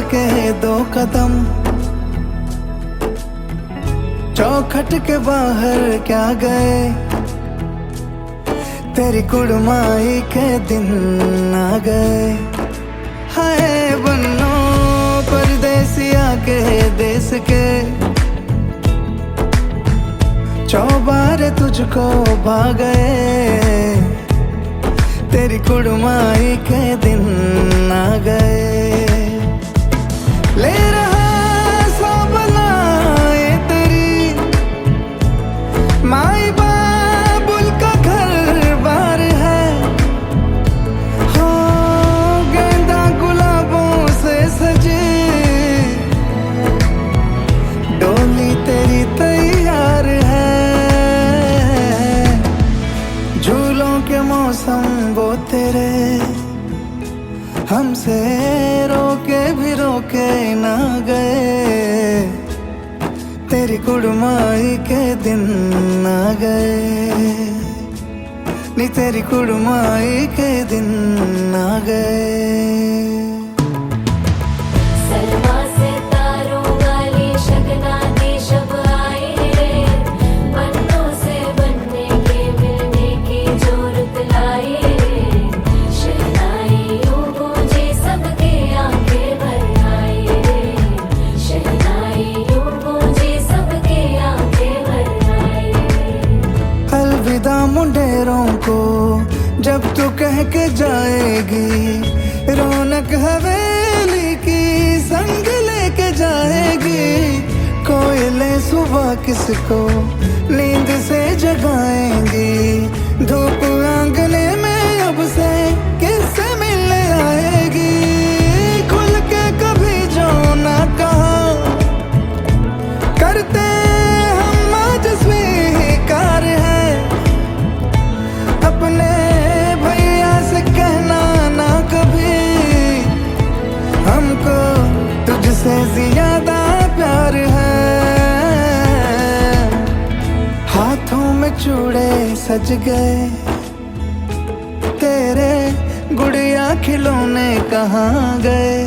के दो कदम चौखट के बाहर क्या गए, तेरी कुड़माई के दिन आ गए। हाय बन्नो परदेसिया के देश के, चौबार तुझको भा गए, तेरी कुड़माई के दिन आ गए। ले रहा सब लाए तेरी माई बाबुल का घर बार है, हो गेंदा गुलाबों से सजे डोली तेरी तैयार है। झूलों के मौसम वो तेरे हमसे रोके भी रोके ना गए, तेरी कुड़माई के दिन आ गए, नी तेरी कुड़माई के दिन आ गए। मुंडेरों को जब तू कह के जाएगी, रौनक हवेली की संग लेके जाएगी। कोयले सुबह किसको नींद से जगाएंगी, धूप आंगने में अब से किससे मिलने आएगी। खुल के कभी जो ना कहा करते हम आज स्वीकार है, अपने भैया से कहना ना कभी, हमको तुझसे ज्यादा प्यार है। हाथों में चूड़े सज गए, तेरे गुड़िया खिलौने कहाँ गए,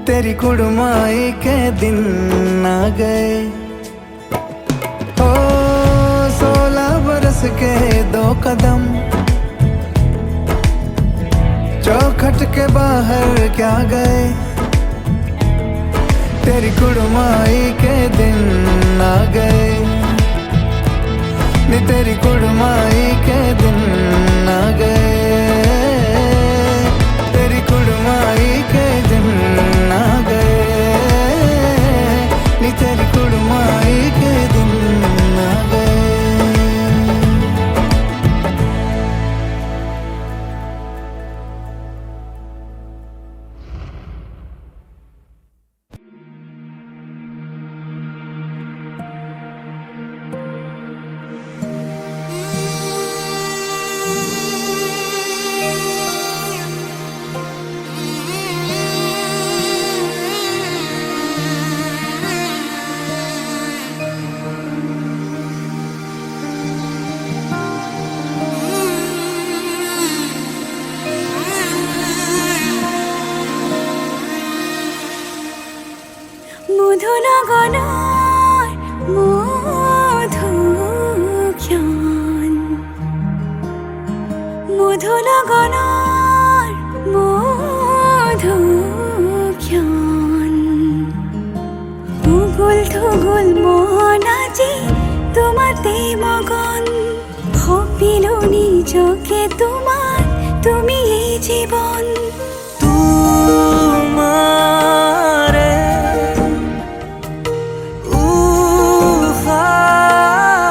तेरी कुड़माई के दिन आ गए। ओ 16 बरस के दो कदम चौखट के बाहर क्या गए, तेरी कुड़माई के दिन आ गए, नी तेरी कुड़माई के दिन आ गए, तेरी कुड़माई के दिन आ गए, नी तेरी कुड़माई के दिन आ गए। লগনৰ মধুক্ষণ মধু লগনৰ মধুক্ষণ উগুল থুগুল মন আজি তোমাতে মগন ভাবিলো নিজকে তোমাৰ তুমি এই জীৱন তোমাৰে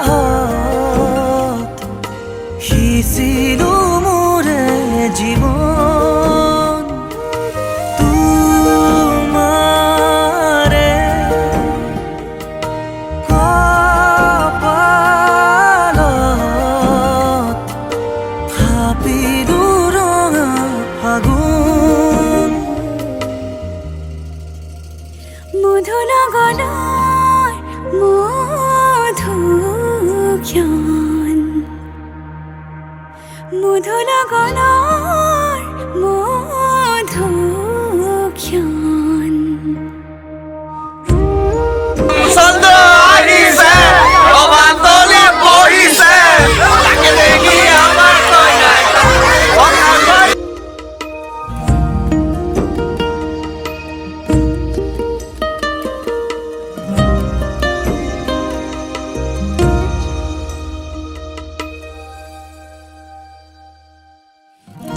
উশাহত সিঁচিলো মোৰে জীৱন তোমাৰে কপালত থাপিলো ৰঙা ফাগুন মধু লগনৰ মধুক্ষণ মধু লগনৰ মধুক্ষণ চন্দ্ৰ আহিছে অবান্তলে বহিছে তাকে দেখি আমাৰ কইনাই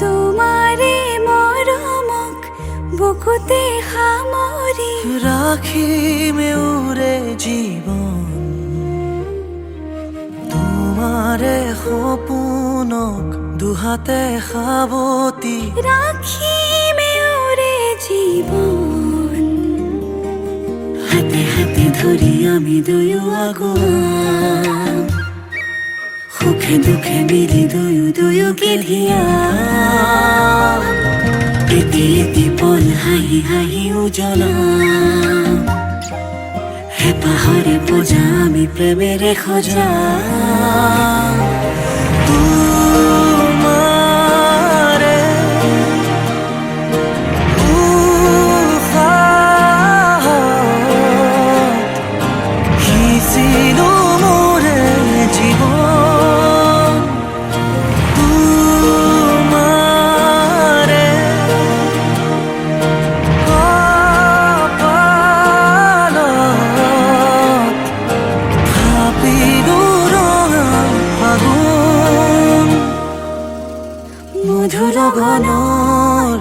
তোমাৰে মৰমক বুকুতে সামৰি ৰাখিমে উৰে জীৱন তোমাৰে সপোনক দুহাতে সাৱতি ৰাখিমে উৰে জীৱন হাতে হাতে ধৰি আমি দুয়ো আগুৱা সুখে দুখে মিলি দুয়োকে ধিয়া এটি এটি পল হাঁহি হাঁহি উজ্বলা হেঁপাহৰে পূজা আমি প্ৰেমেৰে সজা তোমাৰে উশাহত সিঁচিলো মোৰে জীৱন তোমাৰে কপালত থাপিলো ৰঙা ফাগুন মধু লগনৰ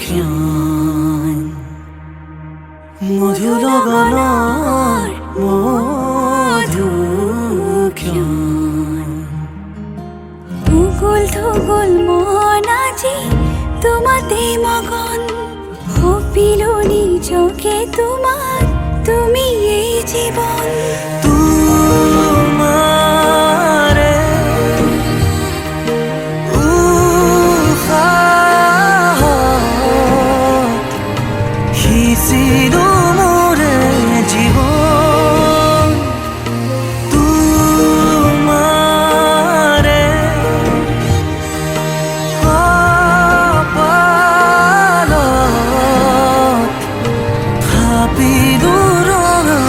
মধুক্ষণ মধু লগনৰ মধুক্ষণ উগুল থুগুল মন আজি তোমাতে মগন ভাবিলো নিজকে তোমাৰ তুমি এই জীৱন তোমাৰে উশাহত সিঁচিলো মোৰে জীৱন তোমাৰে কপালত থাপিলো ৰঙা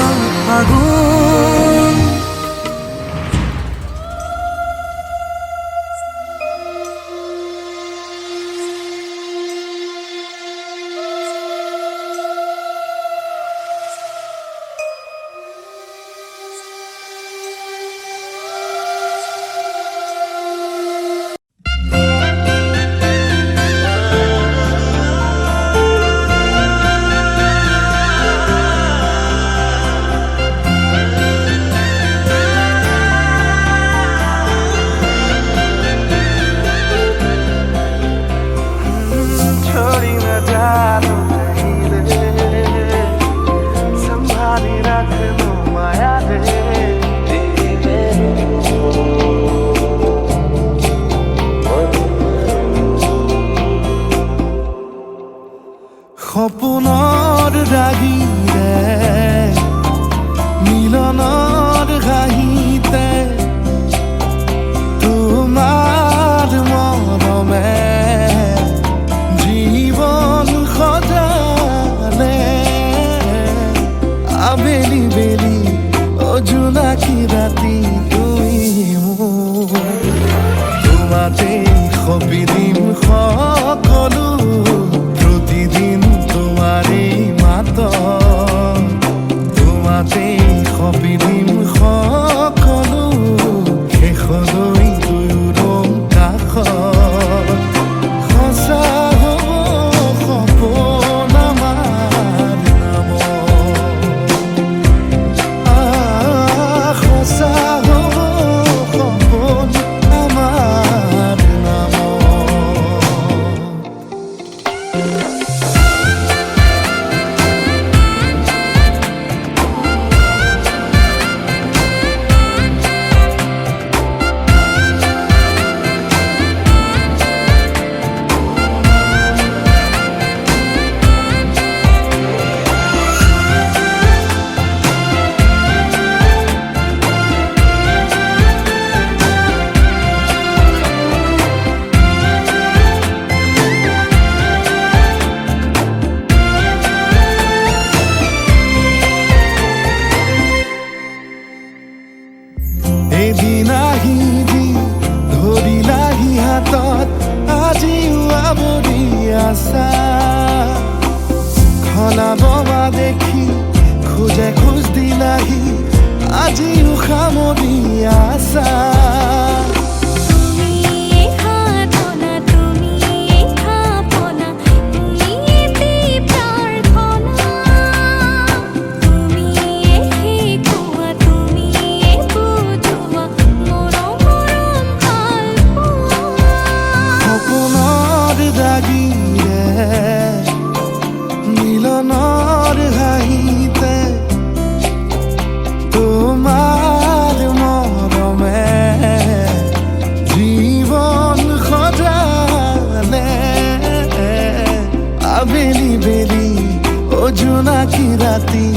ফাগুন সপিদিন সকলো প্ৰতিদিন তোমাৰেই মাত তোমাতেই সপিদিন সকলো শেষলৈ দুয়োৰং কাষত সঁচা হ'ব সপোন আমাৰ নামত সঁচা হ'ব সপোন আমাৰ নামত এদিন আহিবি ধৰিলাহি হাতত আজিও আৱৰি আছা খলাব বা দেখি খোজে খোজ দিলাহি আজিও সামৰি আছা মিলনৰ হাঁহিতে তোমাৰ মৰমে জীৱন সজালে আবেলি বেলি অজোনাকি ৰাতি